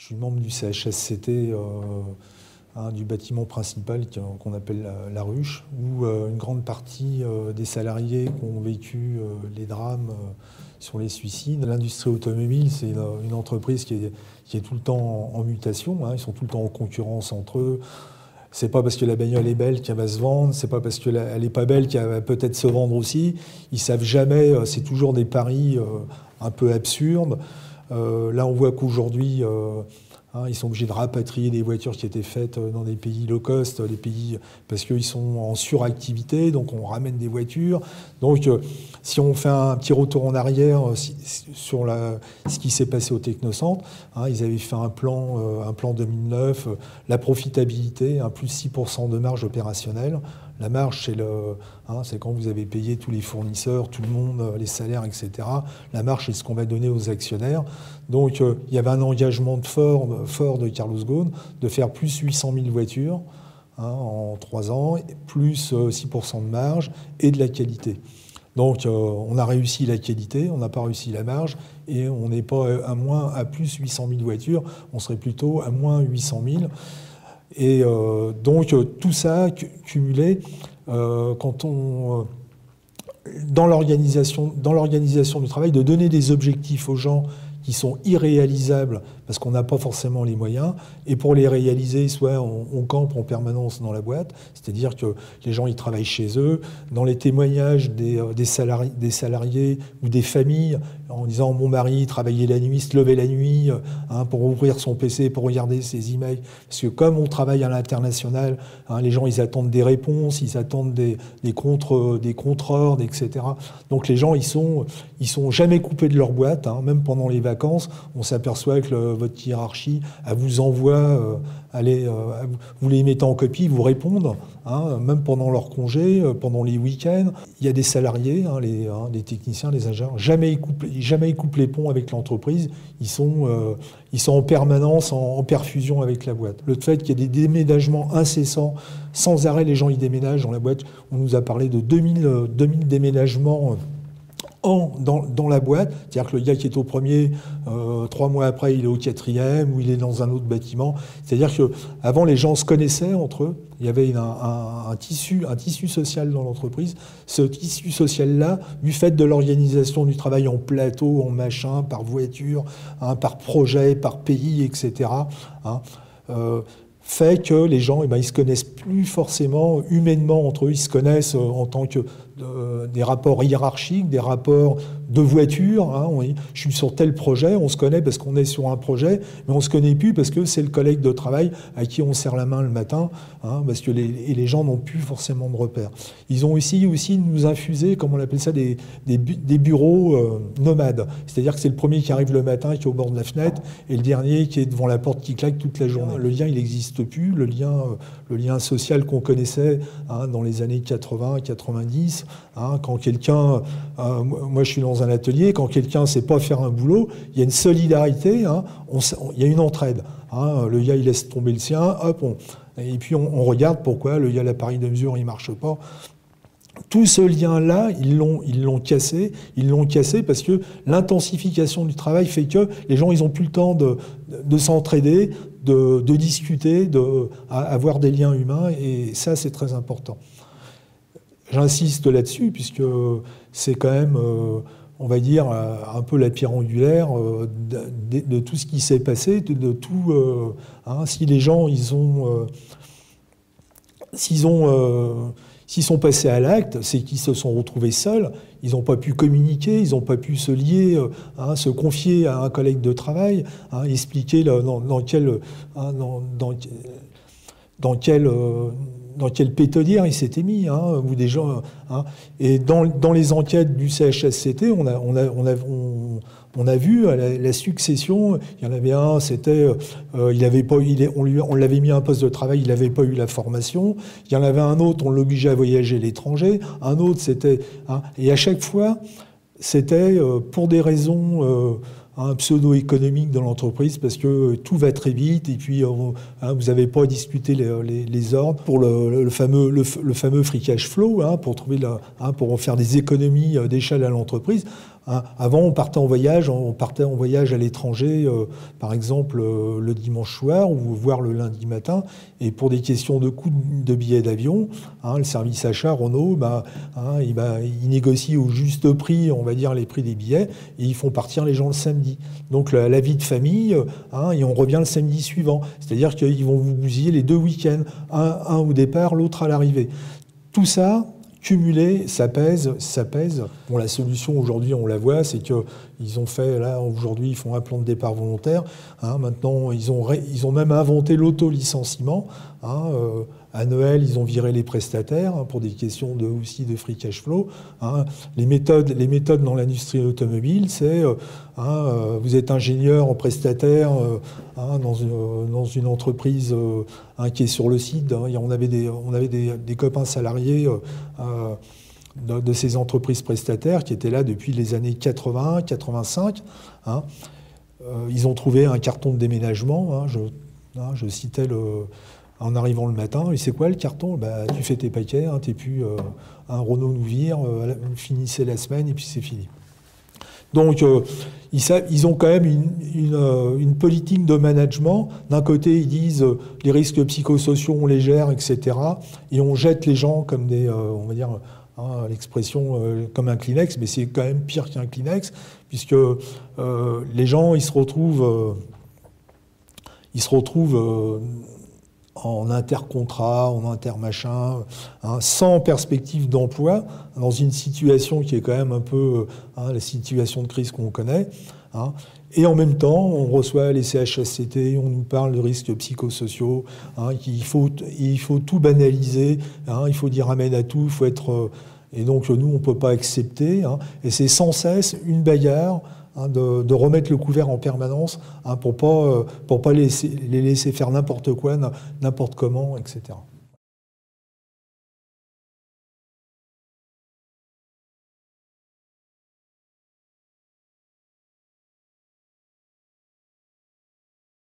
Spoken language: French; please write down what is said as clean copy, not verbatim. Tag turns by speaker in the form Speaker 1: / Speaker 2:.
Speaker 1: Je suis membre du CHSCT, du bâtiment principal qu'on appelle la ruche, où une grande partie des salariés qui ont vécu les drames sur les suicides. L'industrie automobile, c'est une entreprise qui est tout le temps en mutation, ils sont tout le temps en concurrence entre eux. C'est pas parce que la bagnole est belle qu'elle va se vendre, c'est pas parce qu'elle est pas belle qu'elle va peut-être se vendre aussi. Ils savent jamais, c'est toujours des paris un peu absurdes. Là, on voit qu'aujourd'hui, ils sont obligés de rapatrier des voitures qui étaient faites dans des pays low cost, parce qu'ils sont en suractivité, donc on ramène des voitures. Donc, si on fait un petit retour en arrière sur ce qui s'est passé au Technocentre, ils avaient fait un plan 2009, la profitabilité, plus 6% de marge opérationnelle. La marge, c'est quand vous avez payé tous les fournisseurs, tout le monde, les salaires, etc. La marge, c'est ce qu'on va donner aux actionnaires. Donc, il y avait un engagement fort de Carlos Ghosn de faire plus 800 000 voitures en 3 ans, plus 6% de marge et de la qualité. Donc, on a réussi la qualité, on n'a pas réussi la marge, et on n'est pas à plus 800 000 voitures, on serait plutôt à moins 800 000. Et donc, tout ça cumulé, quand on... dans l'organisation du travail, de donner des objectifs aux gens qui sont irréalisables parce qu'on n'a pas forcément les moyens, et pour les réaliser, soit on campe en permanence dans la boîte, c'est-à-dire que les gens ils travaillent chez eux. Dans les témoignages des salariés ou des familles, en disant mon mari travaillait la nuit, se levait la nuit pour ouvrir son PC, pour regarder ses emails, parce que comme on travaille à l'international, les gens ils attendent des réponses, ils attendent des contre-ordres, etc. Donc les gens ils sont jamais coupés de leur boîte, même pendant les vacances, on s'aperçoit que votre hiérarchie, elle vous envoie, vous les mettez en copie, ils vous répondent, même pendant leurs congés, pendant les week-ends. Il y a des salariés, les techniciens, les ingénieurs, jamais ils coupent les ponts avec l'entreprise, ils sont en permanence en perfusion avec la boîte. Le fait qu'il y ait des déménagements incessants, sans arrêt, les gens ils déménagent dans la boîte. On nous a parlé de 2000 déménagements dans la boîte, c'est-à-dire que le gars qui est au premier, 3 mois après, il est au 4e ou il est dans un autre bâtiment. C'est-à-dire qu'avant, les gens se connaissaient entre eux. Il y avait un tissu social dans l'entreprise. Ce tissu social-là, du fait de l'organisation du travail en plateau, en machin, par voiture, par projet, par pays, etc., fait que les gens, ils se connaissent plus forcément humainement entre eux. Ils se connaissent en tant que des rapports hiérarchiques, des rapports de voiture. Je suis sur tel projet, on se connaît parce qu'on est sur un projet, mais on ne se connaît plus parce que c'est le collègue de travail à qui on serre la main le matin, parce que les gens n'ont plus forcément de repères. Ils ont aussi nous infusé, comme on appelle ça, des bureaux nomades. C'est-à-dire que c'est le premier qui arrive le matin, qui est au bord de la fenêtre, et le dernier qui est devant la porte qui claque toute la journée. Le lien, il n'existe plus. Le lien social qu'on connaissait dans les années 80, 90, quand quelqu'un... moi, je suis dans un atelier, quand quelqu'un ne sait pas faire un boulot, il y a une solidarité, il y a une entraide. Le gars, il laisse tomber le sien, et puis on regarde pourquoi le gars, l'appareil de mesure, il ne marche pas. Tout ce lien-là, ils l'ont cassé parce que l'intensification du travail fait que les gens, ils n'ont plus le temps de s'entraider, de discuter, avoir des liens humains, et ça, c'est très important. J'insiste là-dessus, puisque c'est quand même, on va dire, un peu la pierre angulaire de tout ce qui s'est passé, de tout... si les gens, s'ils sont passés à l'acte, c'est qu'ils se sont retrouvés seuls, ils n'ont pas pu communiquer, ils n'ont pas pu se lier, se confier à un collègue de travail, expliquer dans quelle pétodière il s'était mis, ou des gens, et dans les enquêtes du CHSCT, on a vu la succession. Il y en avait un, c'était, on l'avait mis à un poste de travail, il n'avait pas eu la formation. Il y en avait un autre, on l'obligeait à voyager à l'étranger. Un autre, c'était, et à chaque fois, c'était pour des raisons pseudo-économique dans l'entreprise, parce que tout va très vite, et puis vous n'avez pas à discuter les ordres pour le fameux free cash flow, pour en faire des économies d'échelle à l'entreprise. Avant, on partait en voyage à l'étranger, par exemple le dimanche soir ou voire le lundi matin. Et pour des questions de coût de billets d'avion, le service achat Renault, il négocie au juste prix, on va dire, les prix des billets, et ils font partir les gens le samedi. Donc la vie de famille, et on revient le samedi suivant. C'est-à-dire qu'ils vont vous bousiller les 2 week-ends, un au départ, l'autre à l'arrivée. Tout ça, cumulé, ça pèse. Bon, la solution aujourd'hui, on la voit, c'est qu'ils ont fait, là, aujourd'hui, ils font un plan de départ volontaire. Maintenant, ils ont même inventé l'auto-licenciement. À Noël, ils ont viré les prestataires pour des questions aussi de free cash flow. Les méthodes dans l'industrie automobile, c'est vous êtes ingénieur en prestataire dans une entreprise qui est sur le site. On avait des copains salariés de ces entreprises prestataires qui étaient là depuis les années 80, 85. Ils ont trouvé un carton de déménagement. Je citais en arrivant le matin, et c'est quoi le carton? Tu fais tes paquets, t'es plus un Renault nous vire, finissez la semaine et puis c'est fini. Donc ils ont quand même une politique de management. D'un côté, ils disent les risques psychosociaux, on les gère, etc. Et on jette les gens comme on va dire, l'expression comme un Kleenex, mais c'est quand même pire qu'un Kleenex, puisque les gens, ils se retrouvent en intercontrat, en intermachin, sans perspective d'emploi, dans une situation qui est quand même un peu la situation de crise qu'on connaît. Et en même temps, on reçoit les CHSCT, on nous parle de risques psychosociaux, qu'il faut tout banaliser, il faut dire amen à tout, il faut être... et donc nous, on ne peut pas accepter. Et c'est sans cesse une bagarre de remettre le couvert en permanence pour pas les laisser faire n'importe quoi, n'importe comment, etc.